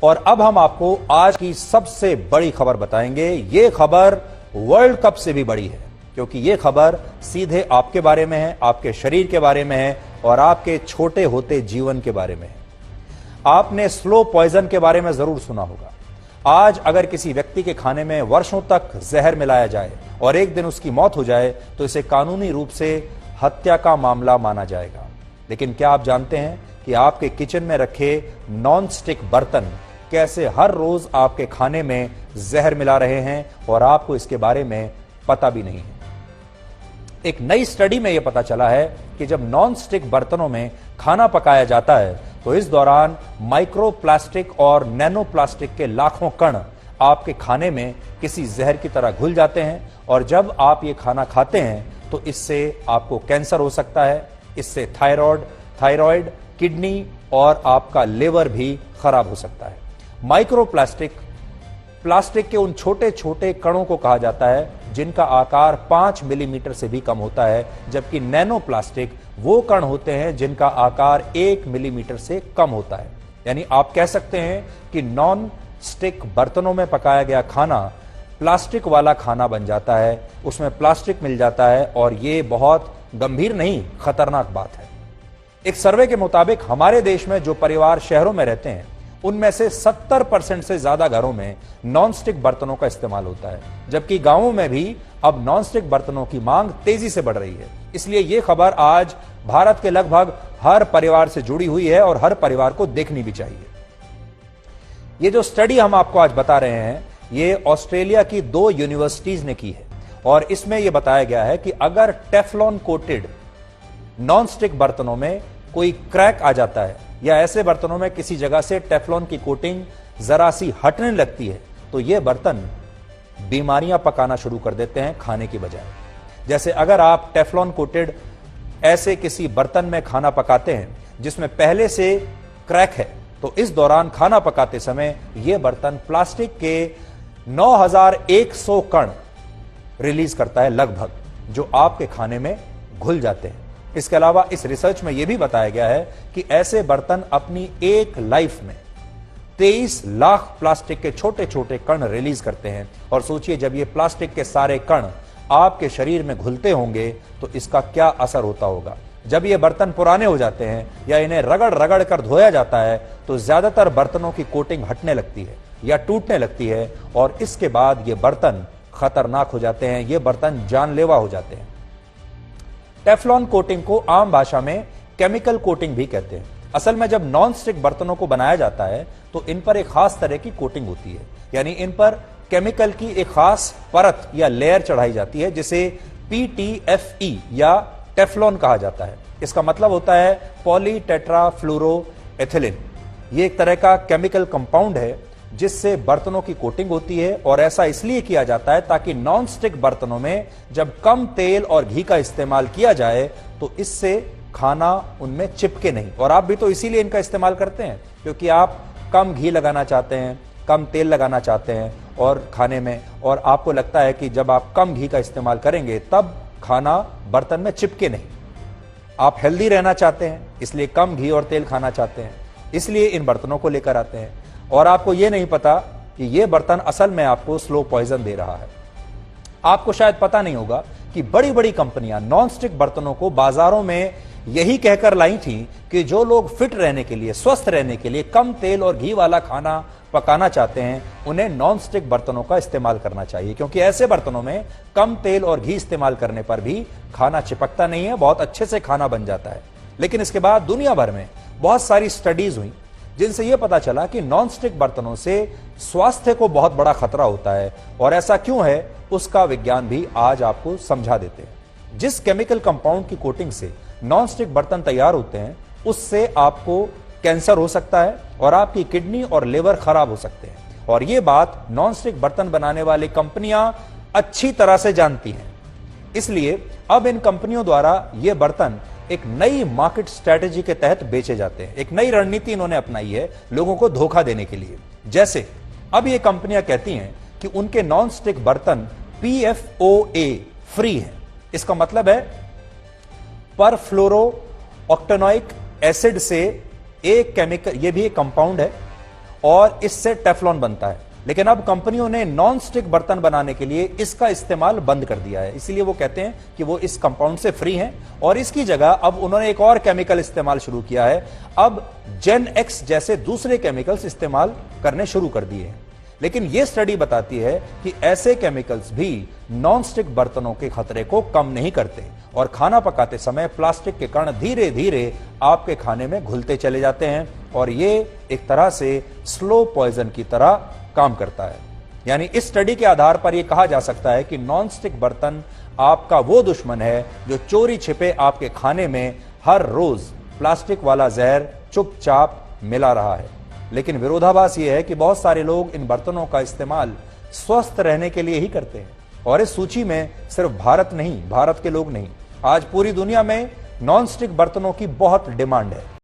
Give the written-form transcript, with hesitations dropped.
और अब हम आपको आज की सबसे बड़ी खबर बताएंगे। ये खबर वर्ल्ड कप से भी बड़ी है, क्योंकि ये खबर सीधे आपके बारे में है, आपके शरीर के बारे में है और आपके छोटे होते जीवन के बारे में है। आपने स्लो पॉइजन के बारे में जरूर सुना होगा। आज अगर किसी व्यक्ति के खाने में वर्षों तक जहर मिलाया जाए और एक दिन उसकी मौत हो जाए तो इसे कानूनी रूप से हत्या का मामला माना जाएगा। लेकिन क्या आप जानते हैं कि आपके किचन में रखे नॉन स्टिक बर्तन कैसे हर रोज आपके खाने में जहर मिला रहे हैं और आपको इसके बारे में पता भी नहीं है। एक नई स्टडी में यह पता चला है कि जब नॉन स्टिक बर्तनों में खाना पकाया जाता है तो इस दौरान माइक्रो प्लास्टिक और नैनो प्लास्टिक के लाखों कण आपके खाने में किसी जहर की तरह घुल जाते हैं और जब आप ये खाना खाते हैं तो इससे आपको कैंसर हो सकता है, इससे थायराइड, किडनी और आपका लिवर भी खराब हो सकता है। माइक्रो प्लास्टिक के उन छोटे छोटे कणों को कहा जाता है जिनका आकार 5 मिलीमीटर से भी कम होता है, जबकि नैनो प्लास्टिक वो कण होते हैं जिनका आकार 1 मिलीमीटर से कम होता है। यानी आप कह सकते हैं कि नॉन स्टिक बर्तनों में पकाया गया खाना प्लास्टिक वाला खाना बन जाता है, उसमें प्लास्टिक मिल जाता है और ये बहुत गंभीर नहीं, खतरनाक बात है। एक सर्वे के मुताबिक हमारे देश में जो परिवार शहरों में रहते हैं उनमें से 70% से ज्यादा घरों में नॉनस्टिक बर्तनों का इस्तेमाल होता है, जबकि गांवों में भी अब नॉनस्टिक बर्तनों की मांग तेजी से बढ़ रही है। इसलिए यह खबर आज भारत के लगभग हर परिवार से जुड़ी हुई है और हर परिवार को देखनी भी चाहिए। ये जो स्टडी हम आपको आज बता रहे हैं, ये ऑस्ट्रेलिया की 2 यूनिवर्सिटीज ने की है और इसमें यह बताया गया है कि अगर टेफ्लॉन कोटेड नॉनस्टिक बर्तनों में कोई क्रैक आ जाता है या ऐसे बर्तनों में किसी जगह से टेफ्लॉन की कोटिंग जरा सी हटने लगती है तो ये बर्तन बीमारियां पकाना शुरू कर देते हैं खाने की बजाय। जैसे अगर आप टेफ्लॉन कोटेड ऐसे किसी बर्तन में खाना पकाते हैं जिसमें पहले से क्रैक है तो इस दौरान खाना पकाते समय यह बर्तन प्लास्टिक के 9100 कण रिलीज करता है लगभग, जो आपके खाने में घुल जाते हैं। इसके अलावा इस रिसर्च में यह भी बताया गया है कि ऐसे बर्तन अपनी एक लाइफ में 23 लाख प्लास्टिक के छोटे छोटे कण रिलीज करते हैं। और सोचिए, जब ये प्लास्टिक के सारे कण आपके शरीर में घुलते होंगे तो इसका क्या असर होता होगा। जब ये बर्तन पुराने हो जाते हैं या इन्हें रगड़ रगड़ कर धोया जाता है तो ज्यादातर बर्तनों की कोटिंग हटने लगती है या टूटने लगती है और इसके बाद ये बर्तन खतरनाक हो जाते हैं, ये बर्तन जानलेवा हो जाते हैं। टेफ्लॉन कोटिंग को आम भाषा में केमिकल कोटिंग भी कहते हैं। असल में जब नॉन स्टिक बर्तनों को बनाया जाता है तो इन पर एक खास तरह की कोटिंग होती है, यानी इन पर केमिकल की एक खास परत या लेयर चढ़ाई जाती है जिसे PTFE या टेफ्लॉन कहा जाता है। इसका मतलब होता है पॉली टेट्राफ्लोरोएथिलीन। ये एक तरह का केमिकल कंपाउंड है जिससे बर्तनों की कोटिंग होती है और ऐसा इसलिए किया जाता है ताकि नॉन स्टिक बर्तनों में जब कम तेल और घी का इस्तेमाल किया जाए तो इससे खाना उनमें चिपके नहीं। और आप भी तो इसीलिए इनका इस्तेमाल करते हैं क्योंकि आप कम घी लगाना चाहते हैं, कम तेल लगाना चाहते हैं और खाने में, और आपको लगता है कि जब आप कम घी का इस्तेमाल करेंगे तब खाना बर्तन में चिपके नहीं। आप हेल्दी रहना चाहते हैं इसलिए कम घी और तेल खाना चाहते हैं, इसलिए इन बर्तनों को लेकर आते हैं। और आपको यह नहीं पता कि यह बर्तन असल में आपको स्लो पॉइजन दे रहा है। आपको शायद पता नहीं होगा कि बड़ी बड़ी कंपनियां नॉनस्टिक बर्तनों को बाजारों में यही कहकर लाई थी कि जो लोग फिट रहने के लिए, स्वस्थ रहने के लिए कम तेल और घी वाला खाना पकाना चाहते हैं उन्हें नॉनस्टिक बर्तनों का इस्तेमाल करना चाहिए, क्योंकि ऐसे बर्तनों में कम तेल और घी इस्तेमाल करने पर भी खाना चिपकता नहीं है, बहुत अच्छे से खाना बन जाता है। लेकिन इसके बाद दुनिया भर में बहुत सारी स्टडीज हुई जिनसे यह पता चला कि नॉनस्टिक बर्तनों से स्वास्थ्य को बहुत बड़ा खतरा होता है। और ऐसा क्यों है उसका विज्ञान भी आज आपको समझा देते हैं। जिस केमिकल कंपाउंड की कोटिंग से नॉनस्टिक बर्तन तैयार होते हैं उससे आपको कैंसर हो सकता है और आपकी किडनी और लिवर खराब हो सकते हैं। और यह बात नॉनस्टिक बर्तन बनाने वाली कंपनियां अच्छी तरह से जानती हैं। इसलिए अब इन कंपनियों द्वारा यह बर्तन एक नई मार्केट स्ट्रेटेजी के तहत बेचे जाते हैं। एक नई रणनीति इन्होंने अपनाई है लोगों को धोखा देने के लिए। जैसे अब ये कंपनियां कहती हैं कि उनके नॉन स्टिक बर्तन PFOA फ्री हैं। इसका मतलब है परफ्लोरो ऑक्टेनोइक एसिड से एक केमिकल, यह भी एक कंपाउंड है और इससे टेफ्लॉन बनता है। लेकिन अब कंपनियों ने नॉन स्टिक बर्तन बनाने के लिए इसका इस्तेमाल बंद कर दिया है। इसीलिए वो कहते हैं कि वो इस कंपाउंड से फ्री हैं और इसकी जगह अब उन्होंने एक और केमिकल इस्तेमाल शुरू किया है। अब जेन एक्स जैसे दूसरे केमिकल्स इस्तेमाल करने शुरू कर दिए हैं। लेकिन यह स्टडी बताती है कि ऐसे केमिकल्स भी नॉन स्टिक बर्तनों के खतरे को कम नहीं करते और खाना पकाते समय प्लास्टिक के कण धीरे धीरे आपके खाने में घुलते चले जाते हैं और ये एक तरह से स्लो पॉइजन की तरह काम करता है। यानी इस स्टडी के आधार पर यह कहा जा सकता है कि नॉन स्टिक बर्तन आपका वो दुश्मन है जो चोरी छिपे आपके खाने में हर रोज प्लास्टिक वाला जहर चुपचाप मिला रहा है। लेकिन विरोधाभास यह है कि बहुत सारे लोग इन बर्तनों का इस्तेमाल स्वस्थ रहने के लिए ही करते हैं और इस सूची में सिर्फ भारत नहीं, भारत के लोग नहीं, आज पूरी दुनिया में नॉन स्टिक बर्तनों की बहुत डिमांड है।